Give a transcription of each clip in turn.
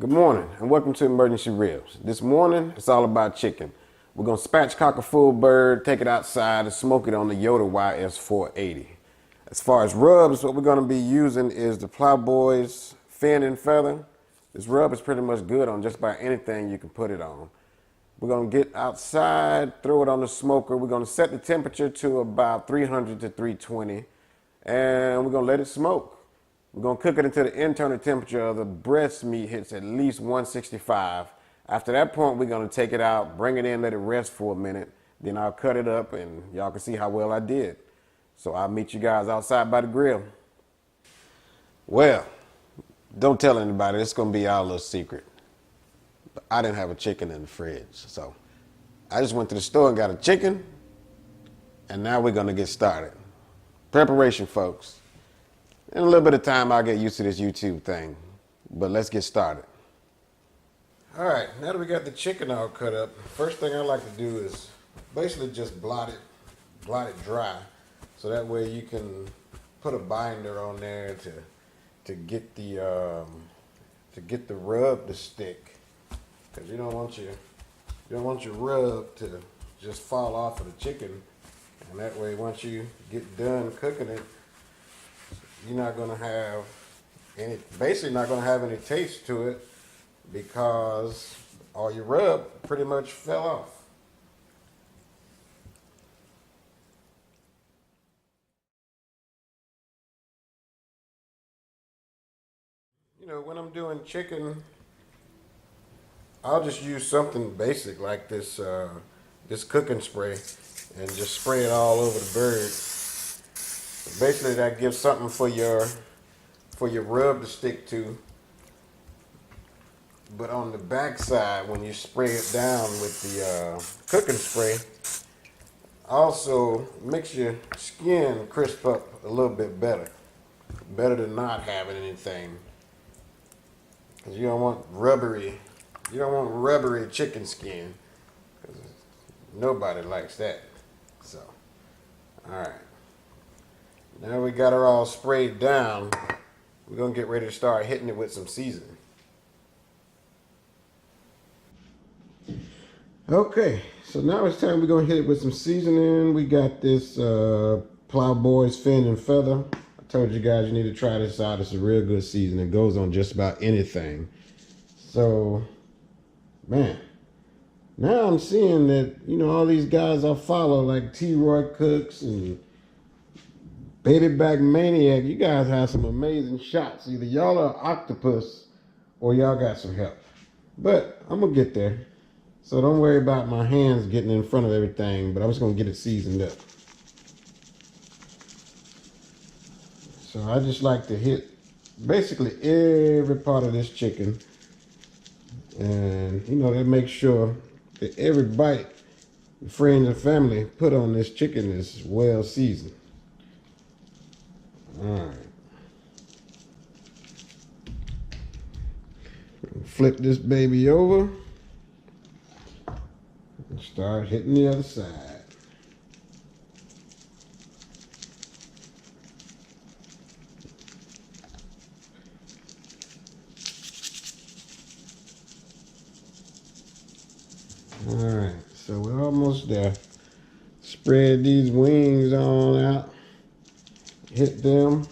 Good morning and welcome to Emergency Ribs. This morning, it's all about chicken. We're gonna spatchcock a full bird, take it outside and smoke it on the Yoder YS480. As far as rubs, what we're gonna be using is the Plowboy's fin and feather. This rub is pretty much good on just about anything you can put it on. We're gonna get outside, throw it on the smoker. We're gonna set the temperature to about 300 to 320 and we're gonna let it smoke. We're gonna cook it until the internal temperature of the breast meat hits at least 165. After that point, we're gonna take it out, bring it in, let it rest for a minute. Then I'll cut it up and y'all can see how well I did. So I'll meet you guys outside by the grill. Well, don't tell anybody, it's gonna be our little secret. But I didn't have a chicken in the fridge. So I just went to the store and got a chicken. And now we're gonna get started. Preparation, folks. In a little bit of time, I'll get used to this YouTube thing, but let's get started. All right, now that we got the chicken all cut up, first thing I like to do is basically just blot it dry, so that way you can put a binder on there to get the rub to stick, because you don't want your rub to just fall off of the chicken, and that way once you get done cooking it, you're not gonna have any taste to it, because all your rub pretty much fell off. You know, when I'm doing chicken, I'll just use something basic like this cooking spray and just spray it all over the bird. Basically, that gives something for your rub to stick to. But on the back side, when you spray it down with the cooking spray, also makes your skin crisp up a little bit better. Better than not having anything. Because you don't want rubbery chicken skin. Because nobody likes that. So, all right. Now we got her all sprayed down, we're gonna get ready to start hitting it with some seasoning. Okay, so now it's time we're gonna hit it with some seasoning. We got this Plowboy's fin and feather. I told you guys you need to try this out. It's a real good seasoning. It goes on just about anything. So, man, now I'm seeing that, you know, all these guys I follow, like T-Roy Cooks and Baby Back Maniac, you guys have some amazing shots. Either y'all are octopus or y'all got some help. But I'm gonna get there. So don't worry about my hands getting in front of everything, but I'm just gonna get it seasoned up. So I just like to hit basically every part of this chicken. And you know, that makes sure that every bite the friends and family put on this chicken is well seasoned. All right. Flip this baby over and start hitting the other side. All right, so we're almost there. Spread these wings on out. Hit them.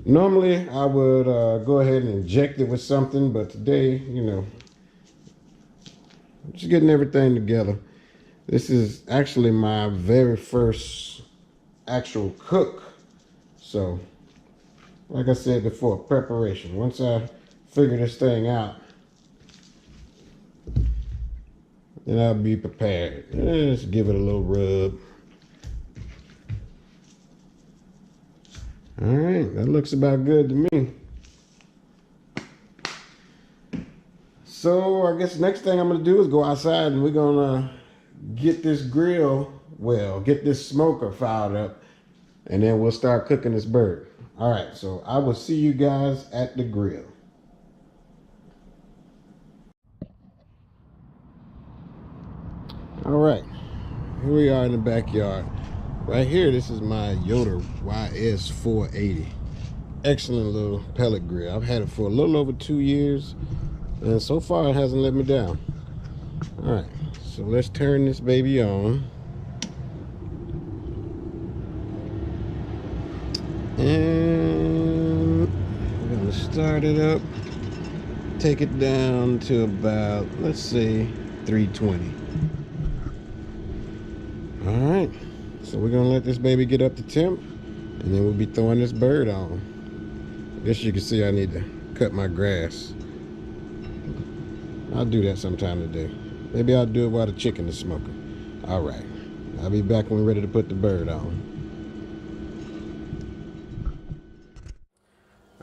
Normally I would go ahead and inject it with something, but today, you know, I'm just getting everything together. This is actually my very first actual cook. So, like I said before, preparation. Once I figure this thing out, then I'll be prepared. Just give it a little rub. All right, that looks about good to me. So I guess the next thing I'm gonna do is go outside and we're gonna get this grill, get this smoker fired up, and then we'll start cooking this bird. All right, so I will see you guys at the grill. All right, here we are in the backyard. Right here, this is my Yoder YS480. Excellent little pellet grill. I've had it for a little over 2 years. And so far it hasn't let me down. All right, so let's turn this baby on. And we're gonna start it up. Take it down to about, let's say, 320. All right, so we're gonna let this baby get up to temp, and then we'll be throwing this bird on. I guess you can see I need to cut my grass. I'll do that sometime today. Maybe I'll do it while the chicken is smoking. All right, I'll be back when we're ready to put the bird on.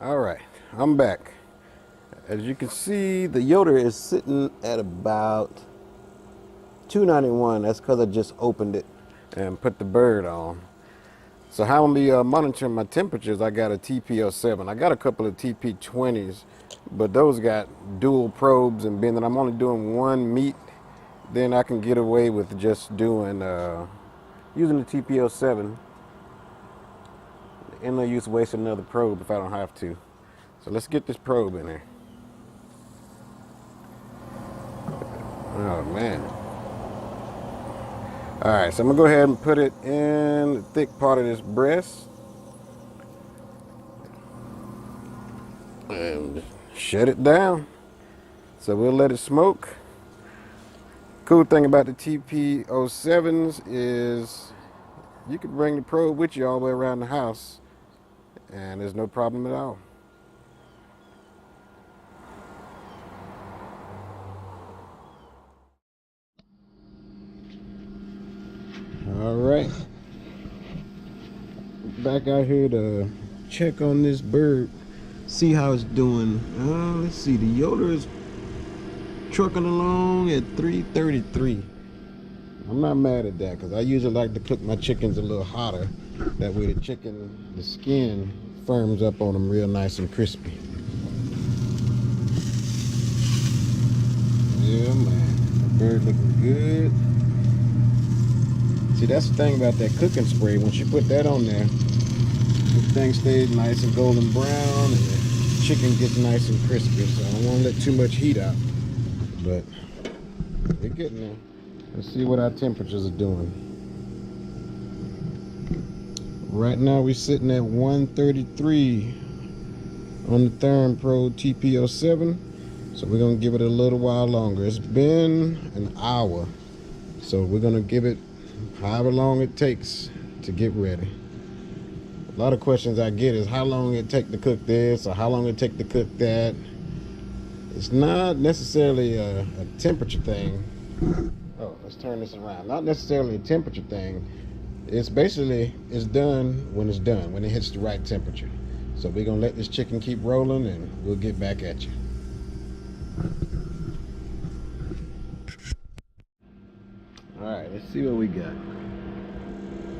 All right, I'm back. As you can see, the Yoder is sitting at about 291. That's because I just opened it and put the bird on. So how I'm gonna be monitoring my temperatures, I got a TP07. I got a couple of TP20s, but those got dual probes, and being that I'm only doing one meat, then I can get away with just doing using the TP07. And no use wasting another probe if I don't have to. So let's get this probe in there. Oh man. All right, so I'm gonna go ahead and put it in the thick part of this breast and shut it down. So we'll let it smoke. Cool thing about the TP07s is you can bring the probe with you all the way around the house and there's no problem at all. All right, back out here to check on this bird, see how it's doing. Let's see, the Yoder is trucking along at 333. I'm not mad at that because I usually like to cook my chickens a little hotter. That way the skin firms up on them real nice and crispy. Yeah, man, the bird looking good. See, that's the thing about that cooking spray. Once you put that on there, everything stays nice and golden brown and the chicken gets nice and crispy. So I don't want to let too much heat out, but we're getting there. Let's see what our temperatures are doing. Right now we're sitting at 133 on the Therm Pro TP07. So we're gonna give it a little while longer. It's been an hour. So we're gonna give it however long it takes to get ready. A lot of questions I get is how long it take to cook this or how long it take to cook that. It's not necessarily a temperature thing. Oh, let's turn this around. Not necessarily a temperature thing. It's basically, it's done when it's done, when it hits the right temperature. So we're gonna let this chicken keep rolling and we'll get back at you. All right, let's see what we got.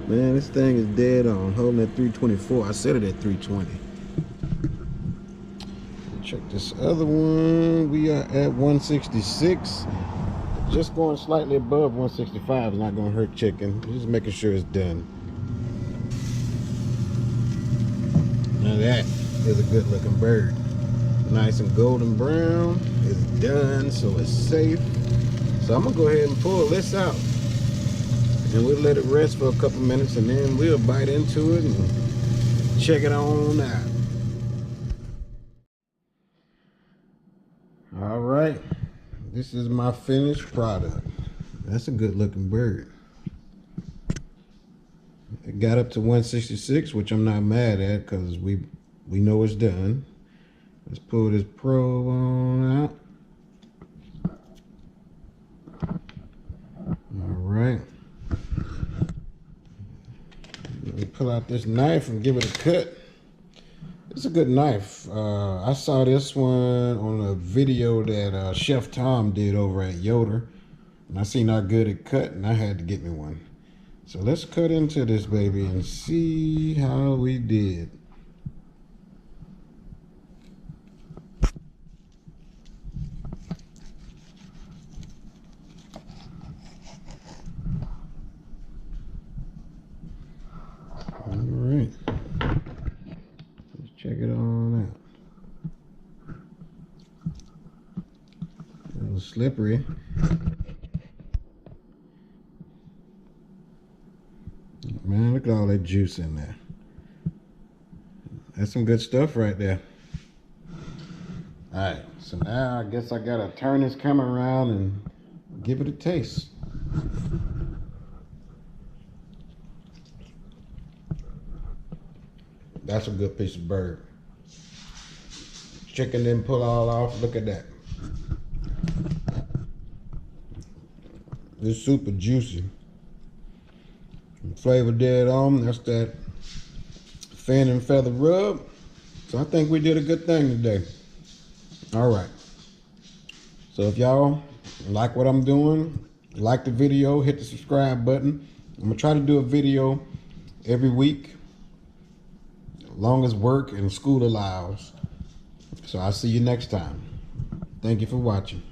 Man, this thing is dead on, holding at 324. I set it at 320. Check this other one. We are at 166. Just going slightly above 165 is not going to hurt chicken. Just making sure it's done. Now that is a good looking bird. Nice and golden brown. It's done, so it's safe. So I'm going to go ahead and pull this out. And we'll let it rest for a couple minutes and then we'll bite into it and check it on out. All right, this is my finished product. That's a good looking bird. It got up to 166, which I'm not mad at because we know it's done. Let's pull this probe on out. All right. Let me pull out this knife and give it a cut. It's a good knife. I saw this one on a video that Chef Tom did over at Yoder. And I seen how good it cut and I had to get me one. So let's cut into this baby and see how we did. All right. Let's check it on out. slippery. Man, look at all that juice in there. That's some good stuff right there. All right, so now I guess I gotta turn this camera around and give it a taste. That's a good piece of bird. Chicken didn't pull all off. Look at that. It's super juicy. Flavor dead on. That's that fin and feather rub. So I think we did a good thing today. All right. So if y'all like what I'm doing, like the video, hit the subscribe button. I'm gonna try to do a video every week, as long as work and school allows. So I'll see you next time. Thank you for watching.